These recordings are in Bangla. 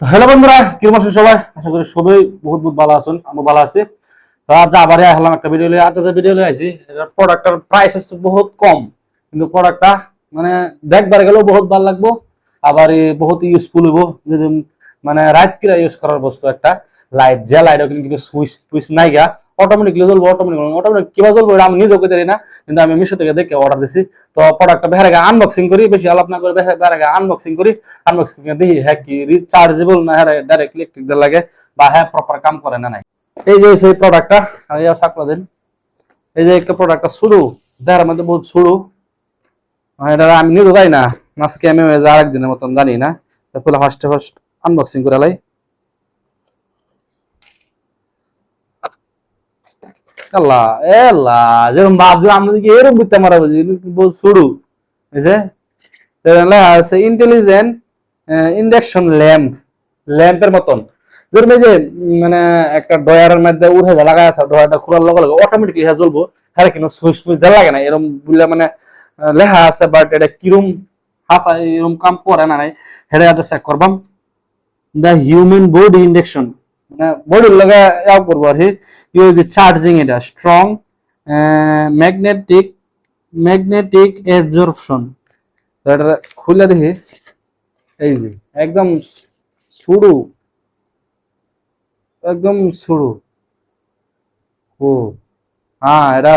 তো হ্যালো বন্ধুরা, কিরকম আছেন সবাই? আশা করি সবাই বহুত বহুত ভালো আছেন। আমি ভালো আছি। তো আজ আবার আসলাম একটা ভিডিও নিয়ে। আজ যে ভিডিও নিয়ে আইছি, এটার প্রোডাক্টের প্রাইস হচ্ছে বহুত কম, কিন্তু প্রোডাক্টটা মানে দেখবার গেলেও বহুত ভালো লাগবো, আবার বহুত ইউজফুল হইব। যদি মানে রাত কিরা ইউজ করার বস্তু একটা লাইট, যে লাইট কিন্তু সুইচ টুইচ নাই গা, অটোমেটিকলি জ্বলবো। অটোমেটিক কিভাবে জ্বলবো এটা আমি নিজেও করতে পারি না, কিন্তু আমি মিশো থেকে দেখে অর্ডার দিছি। তো প্রোডাক্টটা বেহার আগে আনবক্সিং করি, বেশি আলাপ না করে বেহার আগে আনবক্সিং করি। আনবক্সিং দেখি হ্যাঁ কি রিচার্জেবল না, হ্যাঁ ডাইরেক্ট ইলেকট্রিক দিয়ে লাগে, বা হ্যাঁ প্রপার কাম করে না নাই। এই যে সেই প্রোডাক্টটা আমি সাকলা দিন। এই যে একটা প্রোডাক্টটা শুরু দেখার মধ্যে বহুত শুরু, এটা আমি নিজেও যাই না। আজকে আমি আরেকদিনের মতন জানি না। তারপরে ফার্স্ট আনবক্সিং করে লাই। আল্লাহ এল্লাহ, যেরকম ভাবছো আমরা কি এরকম বুঝতে মারা বুঝি বহুত শুরু বুঝছে। আছে ইন্টেলিজেন্ট ইন্ডাকশন ল্যাম্প, ল্যাম্পের মতন। যেরকম এই যে মানে একটা ডয়ারের মধ্যে উঠে যা লাগায় আছে, ডয়ারটা খোলার লগে লগে অটোমেটিকলি হ্যাঁ জ্বলবো। হ্যাঁ কিন্তু সুইচ টুইচ দেওয়া লাগে না এরকম বলে মানে লেখা আছে, বাট এটা কিরম হাসা এরকম কাম করে না নাই হেরে আজ চেক করবাম। দ্য হিউম্যান বডি ইন্ডাকশন, মানে বডির লগে ইয়াও করবো আর কি। চার্জিং এটা স্ট্রং ম্যাগনেটিক ম্যাগনেটিক অ্যাবজর্পশন। এটা খুলে দেখি। এই যে একদম শুরু, একদম শুরু। ও হ্যাঁ, এটা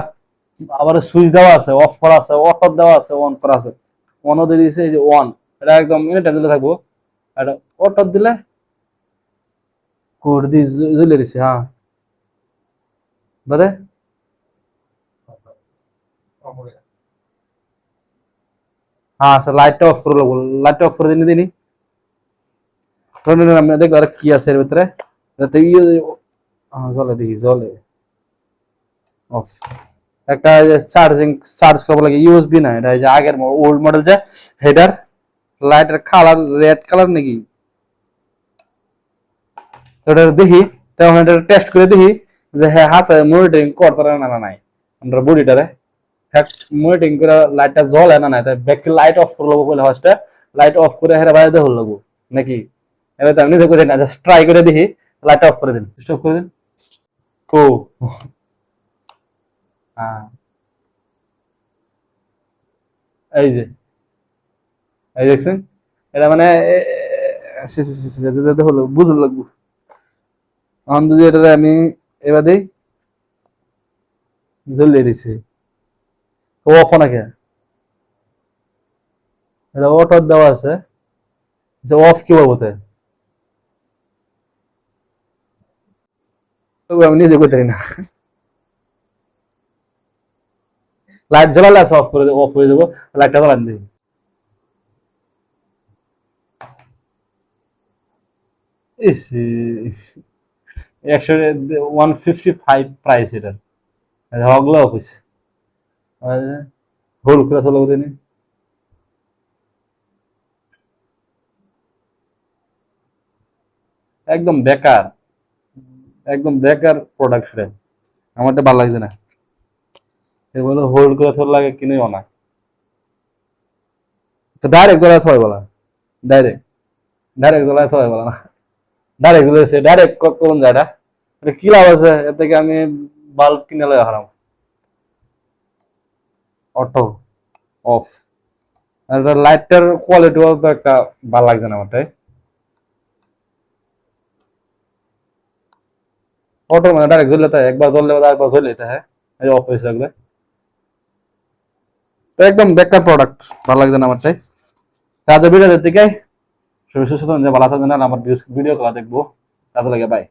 আবার সুইচ দেওয়া আছে, অফ করা আছে, অটো দেওয়া আছে, অন করা আছে। অনও দিয়ে দিয়েছে, এই যে অন। এটা একদম মিনিট দিলে থাকবো। এটা অটো দিলে কোড দিয়ে জ্বলে দিছে। হ্যাঁ বাদে হ্যাঁ আচ্ছা, লাইটটা অফ করে লাগবো। লাইটটা অফ করে দিনি দিনি। আমি দেখবো আর কি আছে এর ভিতরে। যাতে জ্বলে, দেখি জ্বলে। অফ। একটা চার্জিং, চার্জ করবো লাগে ইউএসবি না, এটা যে আগের ওল্ড মডেল যে হেডার। লাইটের কালার রেড কালার নাকি, ওটা দেখি। তখন এটা টেস্ট করে দেখি যে হ্যাঁ হাসে মনিটরিং করতে না না নাই আমরা বডিটারে। হ্যাঁ মনিটরিং করে লাইটটা জ্বলে না নাই, তাই ব্যাক লাইট অফ করে লাগবো। বলে ফার্স্টে লাইট অফ করে হেরে বাইরে দেখে লাগবো নাকি। এবার তো আমি নিজে করে না, জাস্ট ট্রাই করে দেখি। লাইটটা অফ করে দিন, স্টপ করে দিন। ও হ্যাঁ, এই যে এই দেখছেন, এটা মানে হলো বুঝতে লাগবো। এখন যদি এটা আমি এবার দিই, জ্বলিয়ে দিছে। ও অফ নাকি, এটা অটো দেওয়া আছে যে অফ কি বলতে, তবু আমি নিজে করতে পারি না। লাইট জ্বালালে আছে অফ করে অফ হয়ে যাবো। লাইটটা জ্বালান দিই। ইস, 155 প্রাইস এটার। হগলা অফিস হোল করে চলো দিন। একদম বেকার, একদম বেকার প্রোডাক্ট সেটা। আমারটা ভালো লাগছে না। এগুলো হোল্ড করে থর লাগে কিনেও না। তো ডাইরেক্ট জ্বলায় থয় বলা, ডাইরেক্ট ডাইরেক্ট জ্বলায় থয় বলা না। ডাইরেক্ট জ্বলেছে, ডাইরেক্ট করুন যায় এটা। এটা কি লাভ আছে এর থেকে? আমি বাল্ব কিনে লয় হারাম। Auto off. আর লাইটটার কোয়ালিটিও তো একটা ভালো লাগছে না আমারটাই। অটো মানে ডাইরেক্ট জ্বলে তাই, একবার জ্বললে আরেকবার জ্বলে যেতে হ্যাঁ। এই অফ হয়েছে একবার। তো একদম বেকার প্রোডাক্ট, ভালো লাগছে না আমারটাই। কাজে ভিডিও দিতে গাই শরীর সুস্থ ভালো থাকবেন। আমার ভিডিও করা দেখবো, কাজে লাগে। বাই।